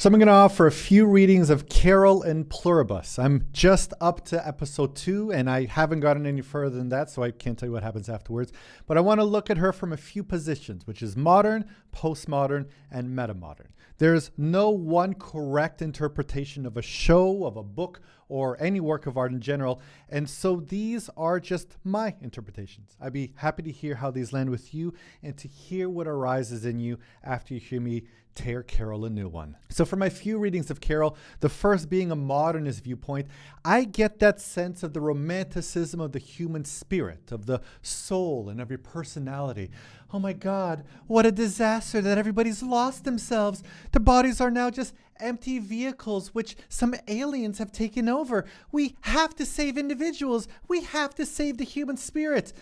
So I'm going to offer a few readings of Carol and Pluribus. I'm just up to episode 2, and I haven't gotten any further than that, so I can't tell you what happens afterwards. But I want to look at her from a few positions, which is modern, postmodern, and metamodern. There's no one correct interpretation of a show, of a book, or any work of art in general, and so these are just my interpretations. I'd be happy to hear how these land with you and to hear what arises in you after you hear me tear Carol a new one. So for my few readings of Carol, the first being a modernist viewpoint, I get that sense of the romanticism of the human spirit, of the soul and of your personality. Oh my God, what a disaster that everybody's lost themselves. Their bodies are now just empty vehicles which some aliens have taken over. We have to save individuals. We have to save the human spirit.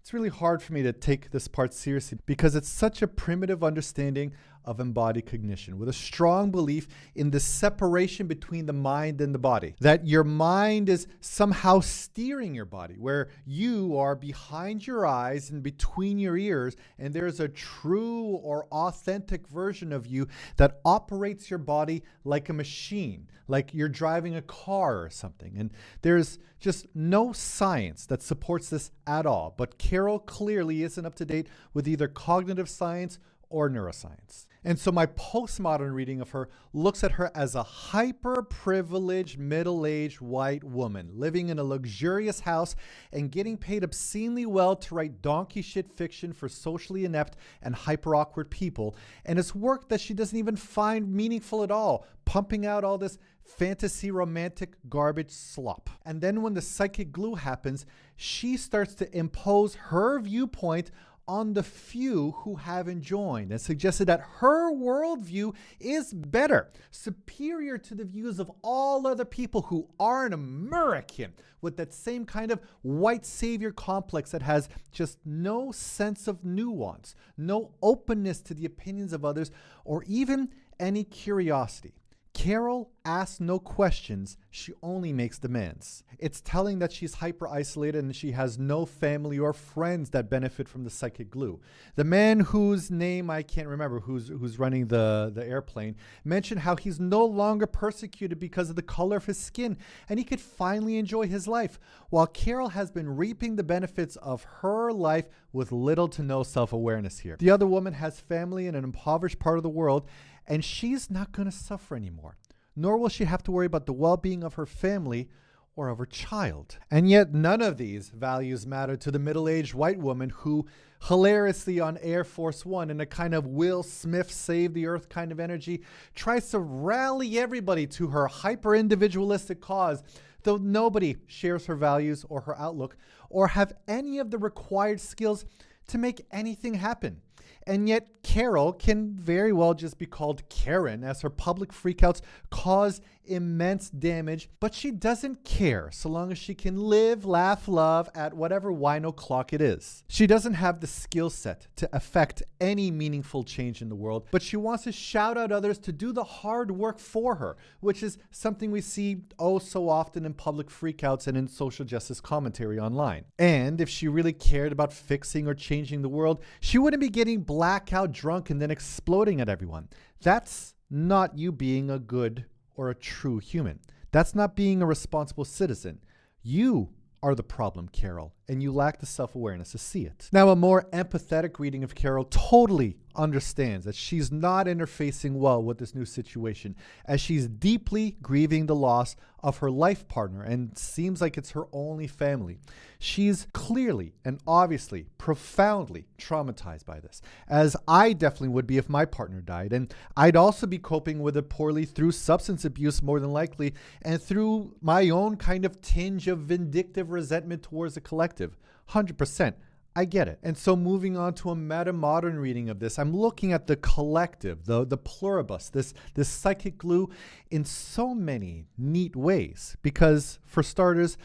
It's really hard for me to take this part seriously because it's such a primitive understanding of embodied cognition with a strong belief in the separation between the mind and the body. That your mind is somehow steering your body, where you are behind your eyes and between your ears, and there's a true or authentic version of you that operates your body like a machine, like you're driving a car or something. And there's just no science that supports this at all. But Carol clearly isn't up to date with either cognitive science or neuroscience. And so my postmodern reading of her looks at her as a hyper-privileged, middle-aged white woman living in a luxurious house and getting paid obscenely well to write donkey shit fiction for socially inept and hyper-awkward people. And it's work that she doesn't even find meaningful at all, pumping out all this fantasy romantic garbage slop. And then when the psychic glue happens, she starts to impose her viewpoint on the few who haven't joined and suggested that her worldview is better, superior to the views of all other people who aren't American, with that same kind of white savior complex that has just no sense of nuance, no openness to the opinions of others, or even any curiosity. Carol asks no questions, she only makes demands. It's telling that she's hyper-isolated and she has no family or friends that benefit from the psychic glue. The man whose name I can't remember, who's running the airplane, mentioned how he's no longer persecuted because of the color of his skin and he could finally enjoy his life, while Carol has been reaping the benefits of her life with little to no self-awareness here. The other woman has family in an impoverished part of the world, and she's not going to suffer anymore, nor will she have to worry about the well-being of her family or of her child. And yet none of these values matter to the middle-aged white woman who, hilariously on Air Force One, in a kind of Will Smith save the earth kind of energy, tries to rally everybody to her hyper-individualistic cause, though nobody shares her values or her outlook or have any of the required skills to make anything happen. And yet Carol can very well just be called Karen, as her public freakouts cause immense damage, but she doesn't care so long as she can live, laugh, love at whatever wino clock it is. She doesn't have the skill set to affect any meaningful change in the world, but she wants to shout out others to do the hard work for her, which is something we see oh so often in public freakouts and in social justice commentary online. And if she really cared about fixing or changing the world, she wouldn't be getting blackout drunk and then exploding at everyone. That's not you being a good or a true human. That's not being a responsible citizen. You are the problem, Carol, and you lack the self-awareness to see it. Now, a more empathetic reading of Carol totally understands that she's not interfacing well with this new situation, as she's deeply grieving the loss of her life partner and seems like it's her only family. She's clearly and obviously profoundly traumatized by this, as I definitely would be if my partner died, and I'd also be coping with it poorly through substance abuse more than likely, and through my own kind of tinge of vindictive resentment towards the collective. 100%. I get it. And so moving on to a meta-modern reading of this, I'm looking at the collective, the pluribus, this psychic glue in so many neat ways. Because for starters,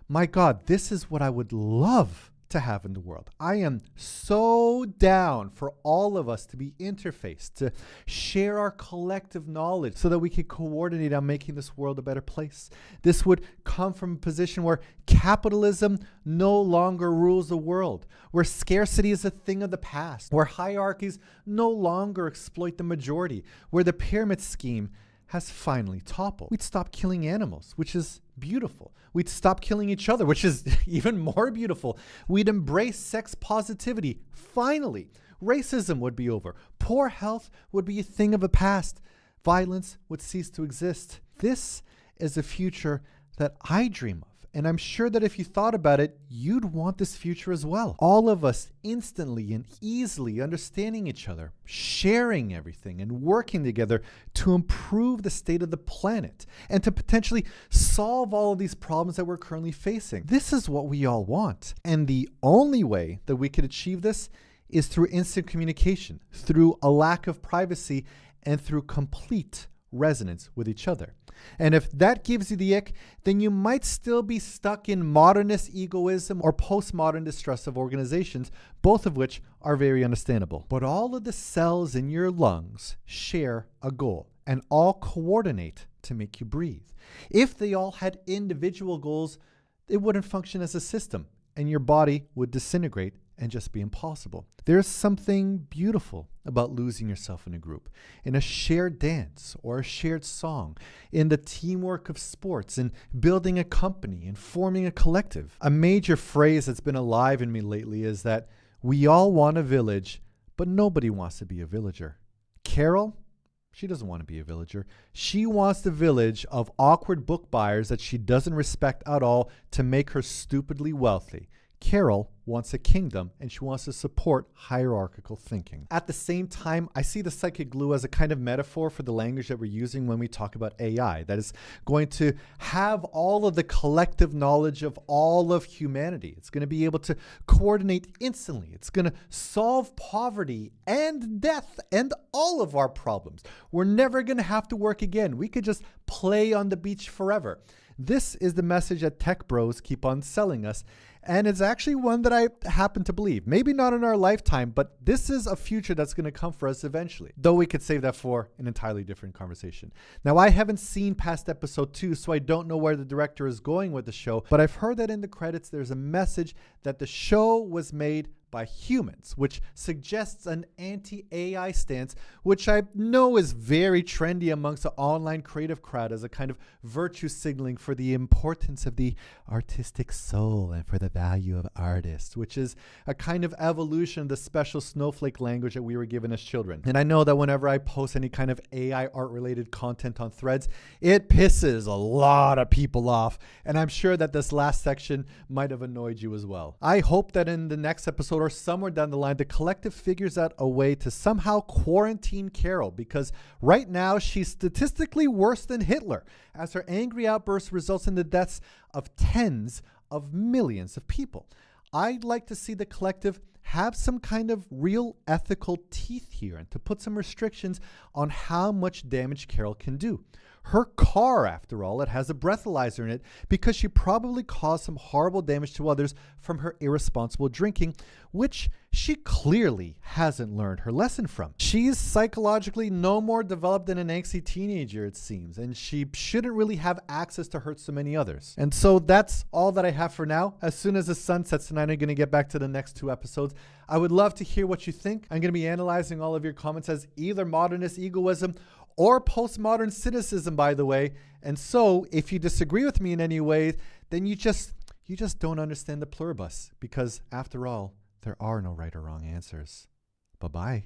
my God, this is what I would love to have in the world. I am so down for all of us to be interfaced, to share our collective knowledge so that we can coordinate on making this world a better place. This would come from a position where capitalism no longer rules the world, where scarcity is a thing of the past, where hierarchies no longer exploit the majority, where the pyramid scheme has finally toppled. We'd stop killing animals, which is beautiful. We'd stop killing each other, which is even more beautiful. We'd embrace sex positivity. Finally, racism would be over. Poor health would be a thing of the past. Violence would cease to exist. This is a future that I dream of. And I'm sure that if you thought about it, you'd want this future as well. All of us instantly and easily understanding each other, sharing everything, and working together to improve the state of the planet and to potentially solve all of these problems that we're currently facing. This is what we all want. And the only way that we could achieve this is through instant communication, through a lack of privacy, and through complete resonance with each other. And if that gives you the ick, then you might still be stuck in modernist egoism or postmodern destructive organizations, both of which are very understandable. But all of the cells in your lungs share a goal and all coordinate to make you breathe. If they all had individual goals, it wouldn't function as a system and your body would disintegrate and just be impossible. There's something beautiful about losing yourself in a group, in a shared dance or a shared song, in the teamwork of sports, in building a company and forming a collective. A major phrase that's been alive in me lately is that we all want a village, but nobody wants to be a villager. Carol, she doesn't want to be a villager. She wants the village of awkward book buyers that she doesn't respect at all to make her stupidly wealthy. Carol wants a kingdom and she wants to support hierarchical thinking. At the same time, I see the psychic glue as a kind of metaphor for the language that we're using when we talk about AI, that is going to have all of the collective knowledge of all of humanity. It's going to be able to coordinate instantly. It's going to solve poverty and death and all of our problems. We're never going to have to work again. We could just play on the beach forever. This is the message that tech bros keep on selling us. And it's actually one that I happen to believe. Maybe not in our lifetime, but this is a future that's going to come for us eventually. Though we could save that for an entirely different conversation. Now, I haven't seen past episode 2, so I don't know where the director is going with the show. But I've heard that in the credits, there's a message that the show was made by humans, which suggests an anti-AI stance, which I know is very trendy amongst the online creative crowd as a kind of virtue signaling for the importance of the artistic soul and for the value of artists, which is a kind of evolution of the special snowflake language that we were given as children. And I know that whenever I post any kind of AI art-related content on Threads, it pisses a lot of people off, and I'm sure that this last section might have annoyed you as well. I hope that in the next episode or somewhere down the line, the collective figures out a way to somehow quarantine Carol, because right now she's statistically worse than Hitler, as her angry outburst results in the deaths of tens of millions of people. I'd like to see the collective have some kind of real ethical teeth here and to put some restrictions on how much damage Carol can do. Her car, after all, it has a breathalyzer in it because she probably caused some horrible damage to others from her irresponsible drinking, which she clearly hasn't learned her lesson from. She's psychologically no more developed than an angsty teenager, it seems, and she shouldn't really have access to hurt so many others. And so that's all that I have for now. As soon as the sun sets tonight, I'm going to get back to the next 2 episodes. I would love to hear what you think. I'm going to be analyzing all of your comments as either modernist egoism or postmodern cynicism, by the way. And so if you disagree with me in any way, then you just don't understand the pluribus, because after all, there are no right or wrong answers. Bye-bye.